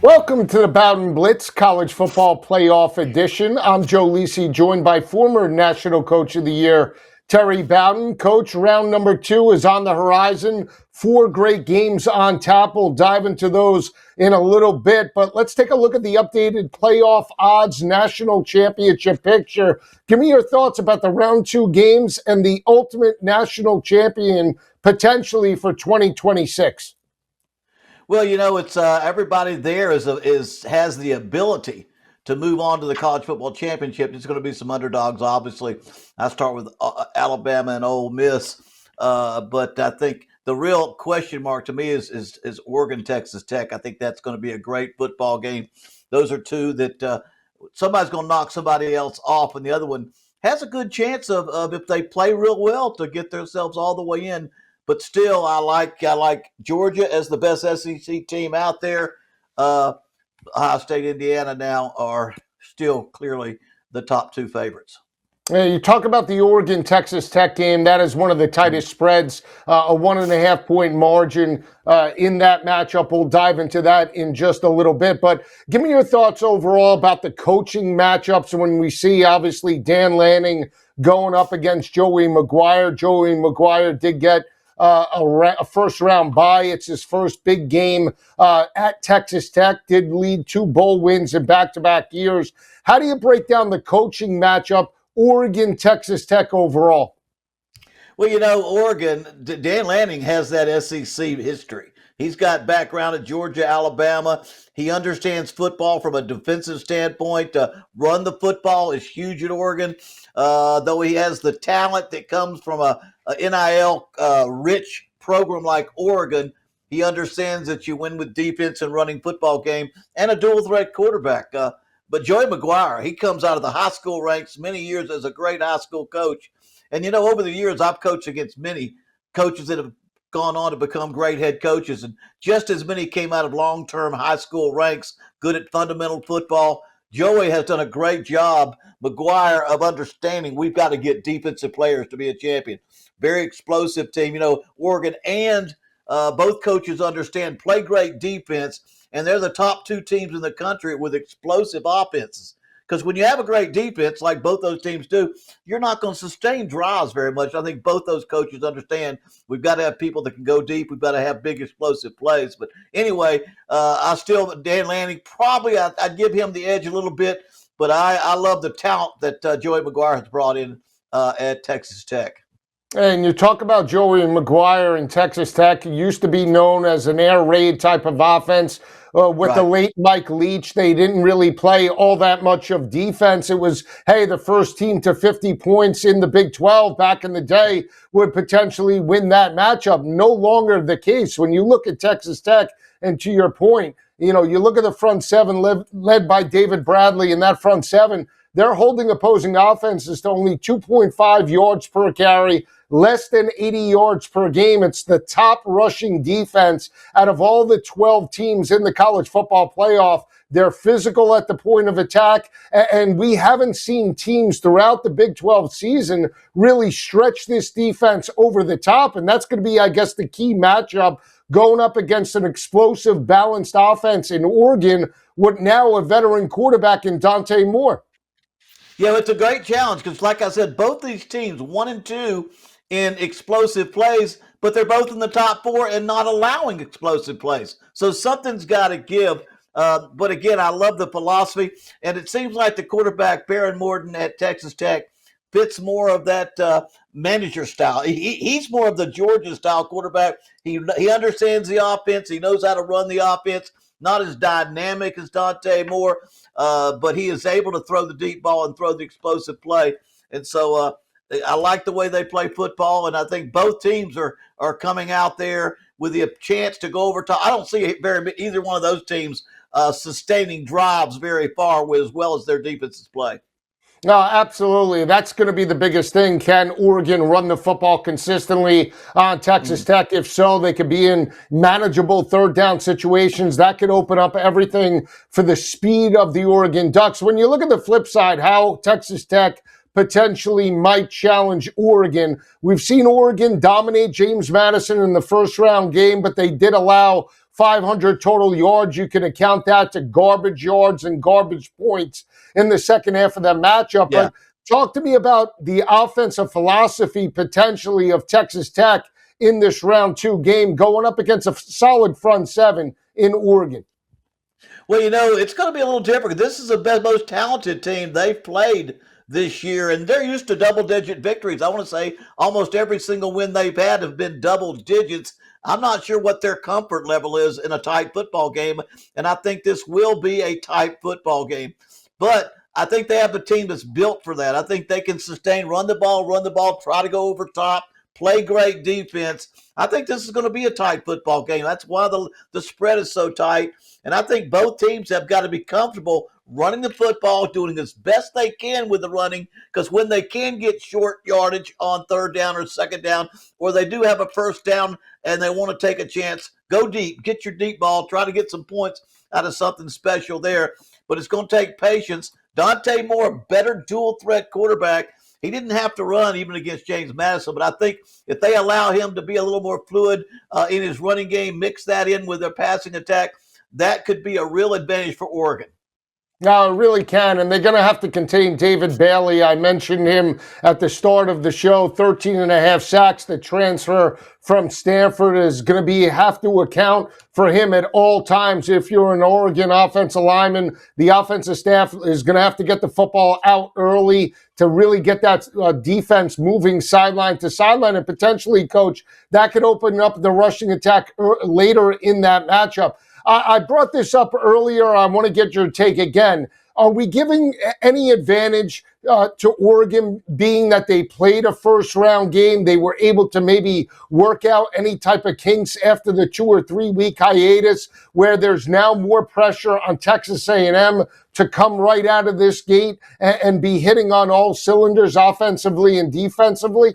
Welcome to the Bowden Blitz College Football Playoff Edition. I'm Joe Lisi, joined by former National Coach of the Year, Terry Bowden. Coach, round number 2 is on the horizon. 4 great games on tap. We'll dive into those in a little bit, but let's take a look at the updated playoff odds national championship picture. Give me your thoughts about the round 2 games and the ultimate national champion potentially for 2026. Well, it's everybody there has the ability to move on to the college football championship. There's going to be some underdogs, obviously. I start with Alabama and Ole Miss, but I think the real question mark to me is Oregon, Texas Tech. I think that's going to be a great football game. Those are two that somebody's going to knock somebody else off, and the other one has a good chance of if they play real well to get themselves all the way in. But still, I like Georgia as the best SEC team out there. Ohio State, Indiana now are still clearly the top 2 favorites. You talk about the Oregon-Texas Tech game. That is one of the tightest spreads, a 1.5-point margin in that matchup. We'll dive into that in just a little bit. But give me your thoughts overall about the coaching matchups when we see, obviously, Dan Lanning going up against Joey McGuire. Joey McGuire did get a first-round bye. It's his first big game at Texas Tech. Did lead 2 bowl wins in back-to-back years. How do you break down the coaching matchup, Oregon, Texas Tech overall? Well, Oregon, Dan Lanning has that SEC history. He's got background at Georgia, Alabama. He understands football from a defensive standpoint. Run the football is huge at Oregon, though he has the talent that comes from a NIL rich program like Oregon. He understands that you win with defense and running football game and a dual threat quarterback. But Joey McGuire, he comes out of the high school ranks, many years as a great high school coach. And, over the years, I've coached against many coaches that have gone on to become great head coaches. And just as many came out of long-term high school ranks, good at fundamental football. Joey has done a great job, McGuire, of understanding we've got to get defensive players to be a champion. Very explosive team. Oregon and both coaches understand play great defense, and they're the top 2 teams in the country with explosive offenses. Because when you have a great defense, like both those teams do, you're not going to sustain drives very much. I think both those coaches understand we've got to have people that can go deep. We've got to have big explosive plays. But anyway, Dan Lanning, probably I'd give him the edge a little bit. But I love the talent that Joey McGuire has brought in at Texas Tech. And you talk about Joey McGuire and Texas Tech. It used to be known as an air raid type of offense. With the late Mike Leach, they didn't really play all that much of defense. It was, hey, the first team to 50 points in the Big 12 back in the day would potentially win that matchup. No longer the case. When you look at Texas Tech, and to your point, you look at the front seven led by David Bradley, and that front seven, they're holding opposing offenses to only 2.5 yards per carry, less than 80 yards per game. It's the top rushing defense out of all the 12 teams in the college football playoff. They're physical at the point of attack, and we haven't seen teams throughout the Big 12 season really stretch this defense over the top, and that's going to be, I guess, the key matchup going up against an explosive, balanced offense in Oregon with now a veteran quarterback in Dante Moore. Yeah, it's a great challenge because, like I said, both these teams, 1 and 2 in explosive plays, but they're both in the top 4 and not allowing explosive plays. So something's got to give. But again, I love the philosophy, and it seems like the quarterback, Baron Morton at Texas Tech, fits more of that manager style. He's more of the Georgia-style quarterback. He understands the offense. He knows how to run the offense. Not as dynamic as Dante Moore, but he is able to throw the deep ball and throw the explosive play. And so I like the way they play football, and I think both teams are coming out there with the chance to go over top. I don't see either one of those teams sustaining drives very far as well as their defenses play. No, absolutely. That's going to be the biggest thing. Can Oregon run the football consistently on Texas Tech? If so, they could be in manageable third down situations. That could open up everything for the speed of the Oregon Ducks. When you look at the flip side, how Texas Tech potentially might challenge Oregon. We've seen Oregon dominate James Madison in the first round game, but they did allow 500 total yards. You can account that to garbage yards and garbage points in the second half of that matchup. Yeah. But talk to me about the offensive philosophy potentially of Texas Tech in this round 2 game going up against a solid front seven in Oregon. Well, it's going to be a little different. This is the most talented team they've played this year, and they're used to double-digit victories. I want to say almost every single win they've had have been double digits. I'm not sure what their comfort level is in a tight football game, and I think this will be a tight football game. But I think they have a team that's built for that. I think they can sustain, run the ball, try to go over top, play great defense. I think this is going to be a tight football game. That's why the spread is so tight. And I think both teams have got to be comfortable running the football, doing as best they can with the running, because when they can get short yardage on third down or second down, or they do have a first down and they want to take a chance, go deep, get your deep ball, try to get some points out of something special there. But it's going to take patience. Dante Moore, better dual threat quarterback. He didn't have to run even against James Madison, but I think if they allow him to be a little more fluid in his running game, mix that in with their passing attack, that could be a real advantage for Oregon. No, it really can, and they're going to have to contain David Bailey. I mentioned him at the start of the show, 13 and a half sacks. The transfer from Stanford is going to have to account for him at all times. If you're an Oregon offensive lineman, the offensive staff is going to have to get the football out early to really get that defense moving sideline to sideline, and potentially, Coach, that could open up the rushing attack later in that matchup. I brought this up earlier. I want to get your take again. Are we giving any advantage to Oregon being that they played a first-round game? They were able to maybe work out any type of kinks after the 2 or 3 week hiatus, where there's now more pressure on Texas A&M to come right out of this gate and be hitting on all cylinders offensively and defensively?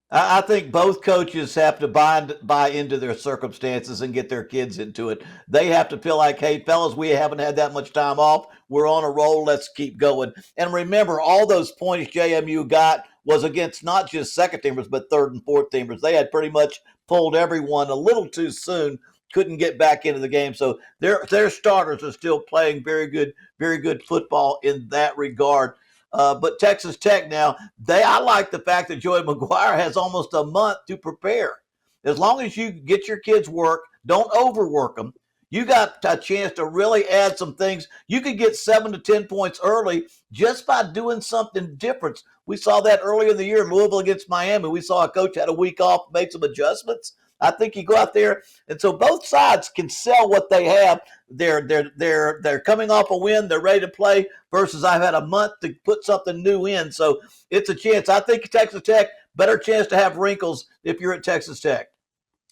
I think both coaches have to buy into their circumstances and get their kids into it. They have to feel like, hey, fellas, we haven't had that much time off. We're on a roll. Let's keep going. And remember, all those points JMU got was against not just second teamers, but third and fourth teamers. They had pretty much pulled everyone a little too soon, couldn't get back into the game. So their starters are still playing very good football in that regard. But Texas Tech now, I like the fact that Joey McGuire has almost a month to prepare. As long as you get your kids work, don't overwork them. You got a chance to really add some things. You could get 7 to 10 points early just by doing something different. We saw that earlier in the year in Louisville against Miami. We saw a coach had a week off, made some adjustments. I think you go out there, and so both sides can sell what they have. They're coming off a win, they're ready to play, versus I've had a month to put something new in. So it's a chance. I think Texas Tech, better chance to have wrinkles if you're at Texas Tech.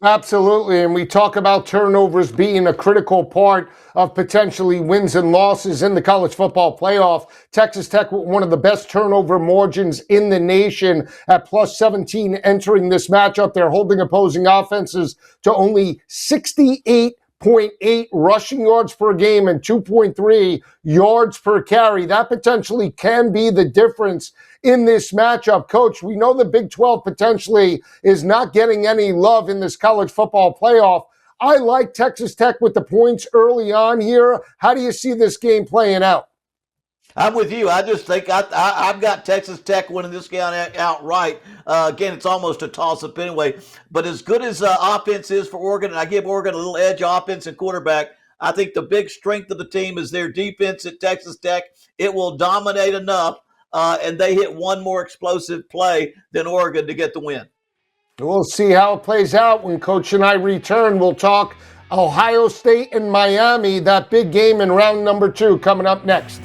Absolutely, and we talk about turnovers being a critical part of potentially wins and losses in the college football playoff. Texas Tech, one of the best turnover margins in the nation at plus 17 entering this matchup. They're holding opposing offenses to only 68.8 rushing yards per game and 2.3 yards per carry. That potentially can be the difference in this matchup. Coach, we know the Big 12 potentially is not getting any love in this college football playoff. I like Texas Tech with the points early on here. How do you see this game playing out? I'm with you. I just think I've got Texas Tech winning this game outright. Again, it's almost a toss-up anyway. But as good as offense is for Oregon, and I give Oregon a little edge offense and quarterback, I think the big strength of the team is their defense at Texas Tech. It will dominate enough, and they hit one more explosive play than Oregon to get the win. We'll see how it plays out when Coach and I return. We'll talk Ohio State and Miami, that big game in round number 2 coming up next.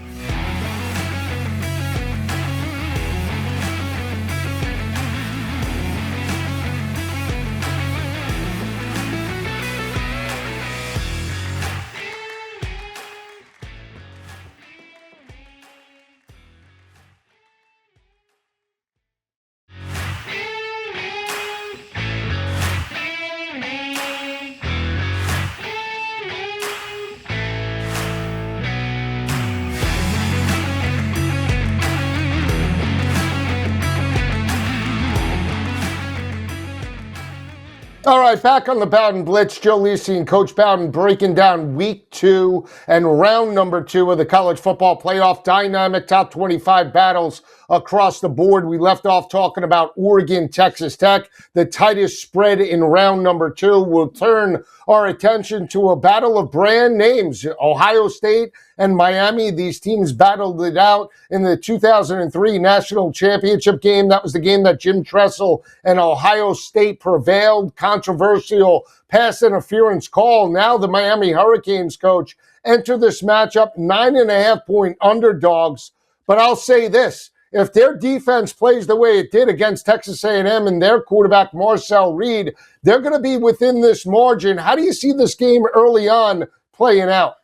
All right, back on the Bowden Blitz. Joe Lisi and Coach Bowden breaking down week 2 and round number 2 of the college football playoff. Dynamic top 25 battles across the board. We left off talking about Oregon, Texas Tech, the tightest spread in round number 2. We'll turn our attention to a battle of brand names. Ohio State and Miami. These teams battled it out in the 2003 national championship game. That was the game that Jim Tressel and Ohio State prevailed. Controversial pass interference call. Now the Miami Hurricanes coach enter this matchup 9.5-point underdogs. But I'll say this. If their defense plays the way it did against Texas A&M and their quarterback Marcel Reed, they're going to be within this margin. How do you see this game early on playing out?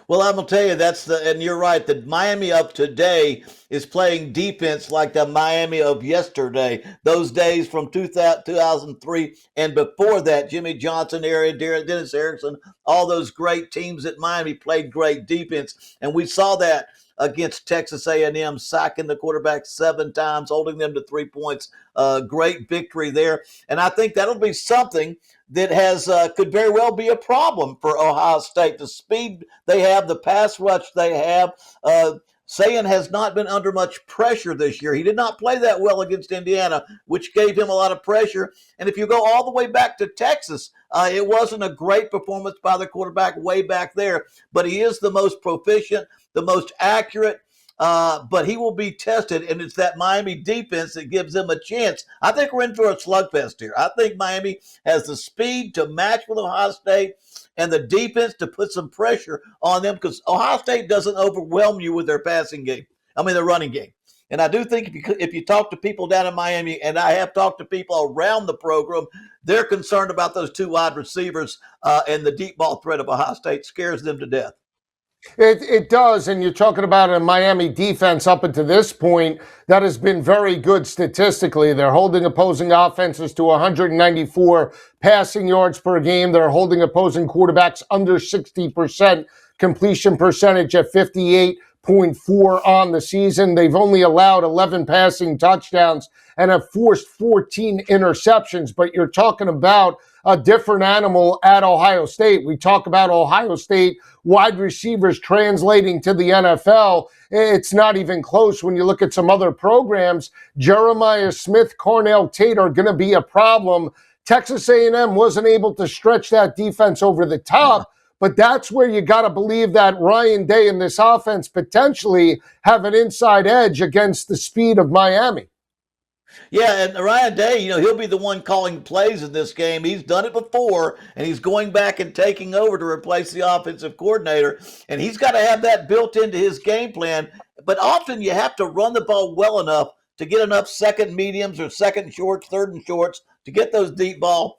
Well, I'm gonna tell you and you're right. The Miami of today is playing defense like the Miami of yesterday. Those days from 2003 and before that, Jimmy Johnson era, Dennis Erickson, all those great teams at Miami played great defense, and we saw that against Texas A&M, sacking the quarterback 7 times, holding them to 3 points. Great victory there, and I think that'll be something that could very well be a problem for Ohio State. The speed they have, the pass rush they have. Sayan has not been under much pressure this year. He did not play that well against Indiana, which gave him a lot of pressure. And if you go all the way back to Texas, it wasn't a great performance by the quarterback way back there, but he is the most proficient, the most accurate. But he will be tested, and it's that Miami defense that gives them a chance. I think we're in for a slugfest here. I think Miami has the speed to match with Ohio State and the defense to put some pressure on them because Ohio State doesn't overwhelm you with their their running game. And I do think if you talk to people down in Miami, and I have talked to people around the program, they're concerned about those 2 wide receivers and the deep ball threat of Ohio State scares them to death. It does, and you're talking about a Miami defense up until this point that has been very good statistically. They're holding opposing offenses to 194 passing yards per game. They're holding opposing quarterbacks under 60% completion percentage at 58.4 on the season. They've only allowed 11 passing touchdowns and have forced 14 interceptions, but you're talking about a different animal at Ohio State. We talk about Ohio State wide receivers translating to the NFL. It's not even close when you look at some other programs. Jeremiah Smith, Cornell Tate are going to be a problem. Texas A&M wasn't able to stretch that defense over the top, but that's where you got to believe that Ryan Day and this offense potentially have an inside edge against the speed of Miami. Yeah, and Ryan Day, he'll be the one calling plays in this game. He's done it before, and he's going back and taking over to replace the offensive coordinator, and he's got to have that built into his game plan. But often you have to run the ball well enough to get enough second mediums or second shorts, third and shorts to get those deep ball,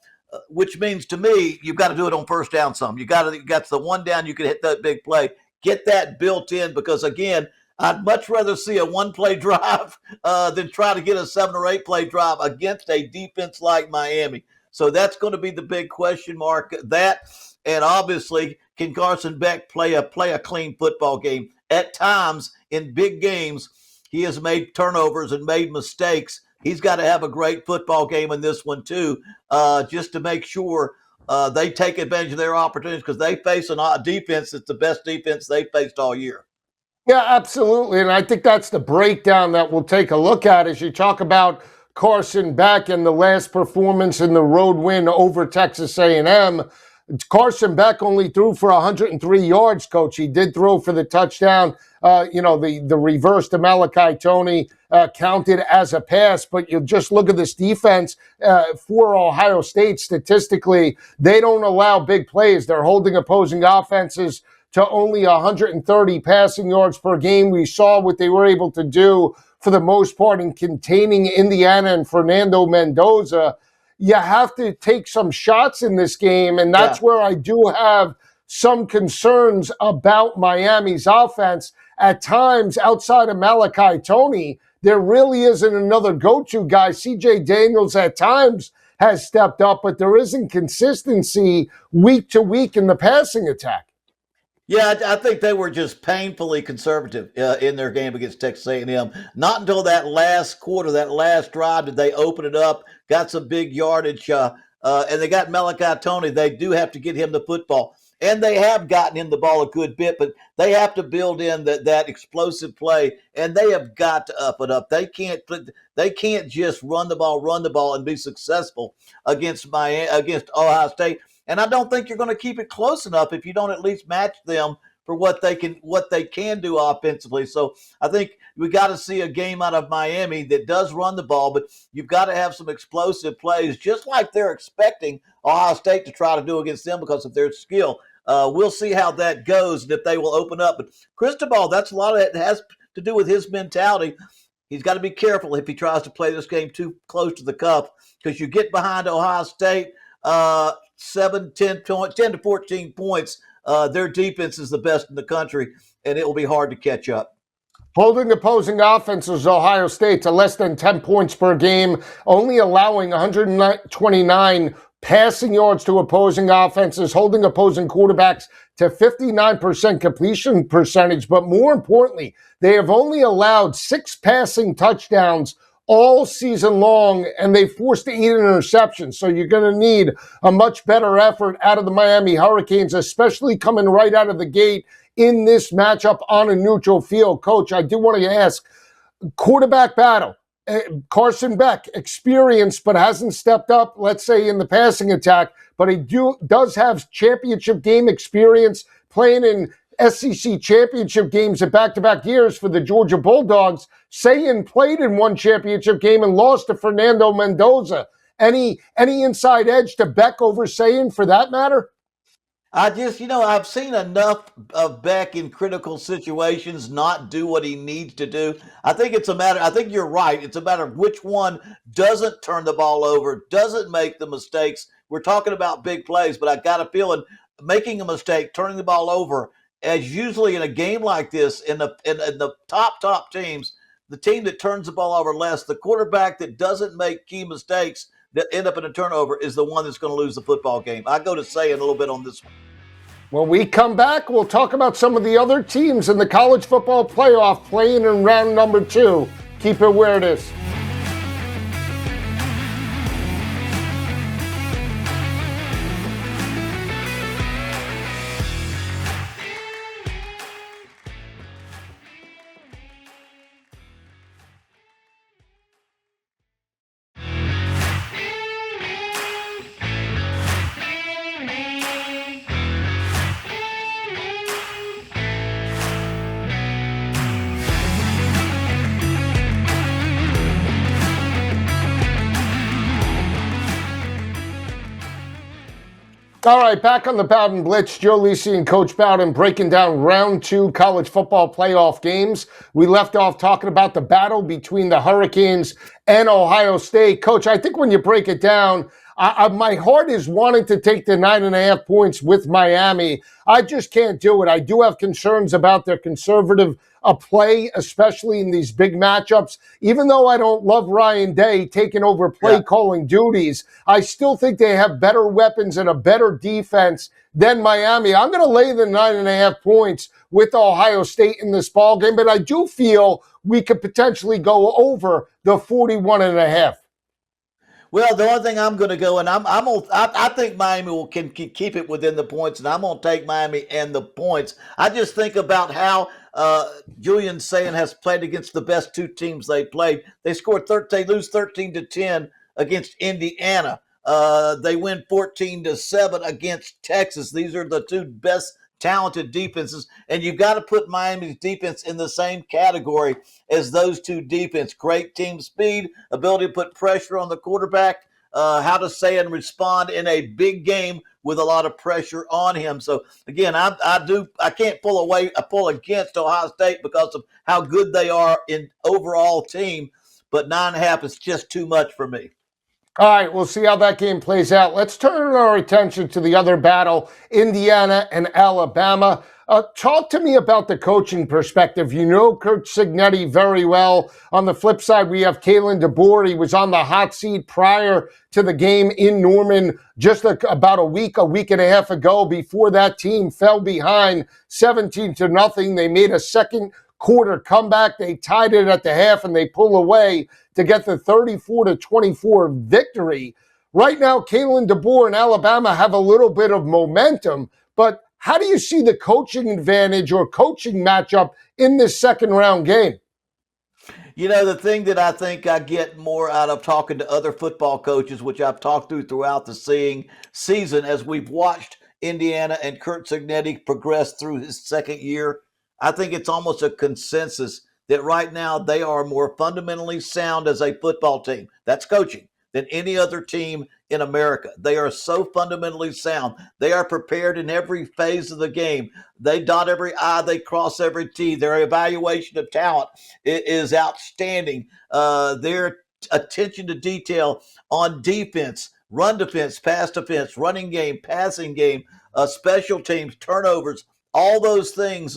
which means to me you've got to do it on first down some. You got the one down, you can hit that big play. Get that built in because, again, I'd much rather see a 1-play drive than try to get a 7 or 8-play drive against a defense like Miami. So that's going to be the big question mark. That, and obviously, can Carson Beck play a clean football game? At times in big games, he has made turnovers and made mistakes. He's got to have a great football game in this one too, just to make sure they take advantage of their opportunities because they face a defense that's the best defense they've faced all year. Yeah, absolutely. And I think that's the breakdown that we'll take a look at as you talk about Carson Beck and the last performance in the road win over Texas A&M. Carson Beck only threw for 103 yards, Coach. He did throw for the touchdown. The reverse to Malachi Tony counted as a pass, but you just look at this defense for Ohio State. Statistically, they don't allow big plays. They're holding opposing offenses to only 130 passing yards per game. We saw what they were able to do for the most part in containing Indiana and Fernando Mendoza. You have to take some shots in this game, and that's where I do have some concerns about Miami's offense. At times, outside of Malachi Tony, there really isn't another go-to guy. CJ Daniels at times has stepped up, but there isn't consistency week to week in the passing attack. Yeah, I think they were just painfully conservative in their game against Texas A&M. Not until that last quarter, that last drive, did they open it up, got some big yardage and they got Malachi Tony. They do have to get him the football. And they have gotten him the ball a good bit, but they have to build in that explosive play, and they have got to up it up. They can't just run the ball, and be successful against Ohio State. And I don't think you're going to keep it close enough if you don't at least match them for what they can do offensively. So I think we got to see a game out of Miami that does run the ball, but you've got to have some explosive plays, just like they're expecting Ohio State to try to do against them because of their skill. We'll see how that goes and if they will open up. But Cristobal, that's a lot of it has to do with his mentality. He's got to be careful if he tries to play this game too close to the cup, because you get behind Ohio State 10 to 14 points. Their defense is the best in the country, and it will be hard to catch up. Holding opposing offenses, Ohio State, to less than 10 points per game, only allowing 129 passing yards to opposing offenses, holding opposing quarterbacks to 59% completion percentage. But more importantly, they have only allowed 6 passing touchdowns all season long, and they forced 8 interceptions. So you're going to need a much better effort out of the Miami Hurricanes, especially coming right out of the gate in this matchup on a neutral field. Coach, I do want to ask, quarterback battle. Carson Beck, experienced but hasn't stepped up, let's say, in the passing attack, but he does have championship game experience playing in SEC championship games at back-to-back years for the Georgia Bulldogs. Sayin played in one championship game and lost to Fernando Mendoza. Any inside edge to Beck over Sayin for that matter? I've seen enough of Beck in critical situations not do what he needs to do. I think you're right. It's a matter of which one doesn't turn the ball over, doesn't make the mistakes. We're talking about big plays, but I got a feeling making a mistake, turning the ball over, as usually in a game like this, in the top teams, the team that turns the ball over less, the quarterback that doesn't make key mistakes that end up in a turnover, is the one that's going to lose the football game. I go to Sayin a little bit on this one. When we come back, we'll talk about some of the other teams in the college football playoff playing in round number 2. Keep it where it is. All right, back on the Bowden Blitz, Joe Lisi and Coach Bowden breaking down round 2 college football playoff games. We left off talking about the battle between the Hurricanes and Ohio State. Coach, I think when you break it down, my heart is wanting to take the 9.5 points with Miami. I just can't do it. I do have concerns about their conservative play, especially in these big matchups. Even though I don't love Ryan Day taking over play calling duties, I still think they have better weapons and a better defense than Miami. I'm going to lay the 9.5 points with Ohio State in this ball game, but I do feel we could potentially go over the 41.5. Well, the only thing I'm going to go, and I think Miami can keep it within the points, and I'm going to take Miami and the points. I just think about how Julian Sayin has played against the best 2 teams they played. They lose 13-10 against Indiana. They win 14-7 against Texas. These are the 2 best talented defenses, and you've got to put Miami's defense in the same category as those 2 defense. Great team speed, ability to put pressure on the quarterback, how to say and respond in a big game with a lot of pressure on him. So again, I can't pull against Ohio State because of how good they are in overall team, but 9.5 is just too much for me. All right, we'll see how that game plays out. Let's turn our attention to the other battle, Indiana and Alabama. Talk to me about the coaching perspective. You know Kurt Cignetti very well. On the flip side, we have Kalen DeBoer. He was on the hot seat prior to the game in Norman just about a week and a half ago. Before that team fell behind 17-0. They made a second quarter comeback. They tied it at the half, and they pull away to get the 34-24 victory. right now, Kalen DeBoer and Alabama have a little bit of momentum, but how do you see the coaching advantage or coaching matchup in this second round game? You know, the thing that I think I get more out of talking to other football coaches, which I've talked through throughout the season as we've watched Indiana and Kurt Cignetti progress through his second year, I think it's almost a consensus that right now they are more fundamentally sound as a football team. That's coaching than any other team in America. They are so fundamentally sound. They are prepared in every phase of the game. They dot every I, they cross every T. Their evaluation of talent is outstanding. Their attention to detail on defense, run defense, pass defense, running game, passing game, special teams, turnovers, all those things,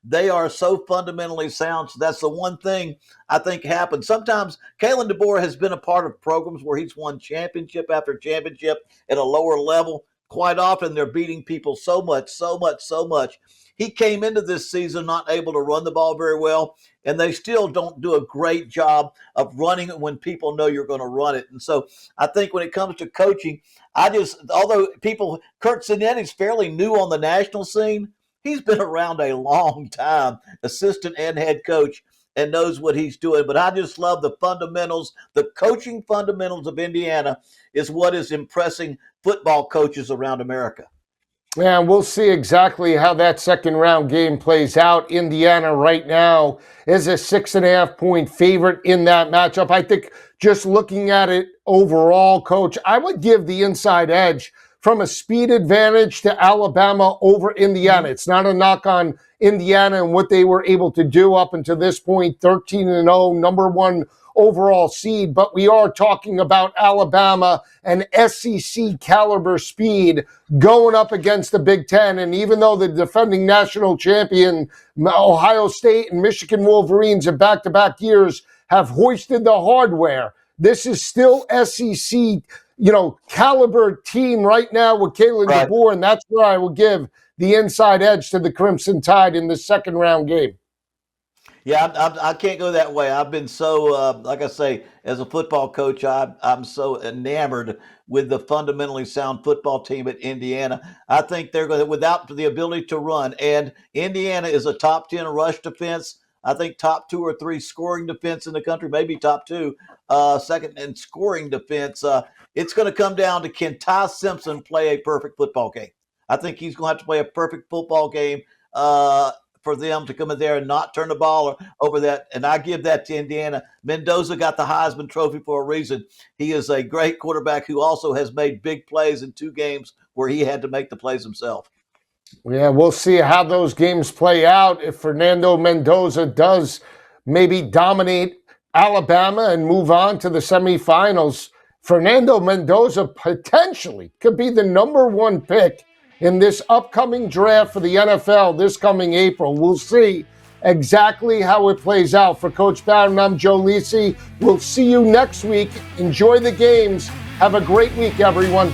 they are so fundamentally sound. So that's the one thing I think happens. Sometimes Kalen DeBoer has been a part of programs where he's won championship after championship at a lower level. Quite often they're beating people so much. He came into this season not able to run the ball very well, and they still don't do a great job of running it when people know you're going to run it. And so I think when it comes to coaching, although Kurt Cignetti's fairly new on the national scene, he's been around a long time, assistant and head coach, and knows what he's doing. But I just love the fundamentals. The coaching fundamentals of Indiana is what is impressing football coaches around America. Yeah, we'll see exactly how that second round game plays out. Indiana right now is a 6.5 point favorite in that matchup. I think just looking at it overall, Coach, I would give the inside edge from a speed advantage to Alabama over Indiana. It's not a knock on Indiana and what they were able to do up until this point, 13-0, number one overall seed, but we are talking about Alabama and SEC caliber speed going up against the Big Ten. And even though the defending national champion Ohio State and Michigan Wolverines in back-to-back years have hoisted the hardware, this is still SEC, caliber team right now with Kalen DeBoer, and that's where I will give the inside edge to the Crimson Tide in the second round game. Yeah, I can't go that way. I've been so, like I say, as a football coach, I'm so enamored with the fundamentally sound football team at Indiana. I think they're going to, without the ability to run, and Indiana is a top 10 rush defense. I think top 2 or 3 scoring defense in the country, maybe top 2, second in scoring defense. It's going to come down to, can Ty Simpson play a perfect football game? I think he's going to have to play a perfect football game for them to come in there and not turn the ball over that. And I give that to Indiana. Mendoza got the Heisman Trophy for a reason. He is a great quarterback who also has made big plays in 2 games where he had to make the plays himself. Yeah, we'll see how those games play out. If Fernando Mendoza does maybe dominate Alabama and move on to the semifinals, Fernando Mendoza potentially could be the number 1 pick in this upcoming draft for the NFL this coming April. We'll see exactly how it plays out. For Coach Bowden, I'm Joe Lisi. We'll see you next week. Enjoy the games. Have a great week, everyone.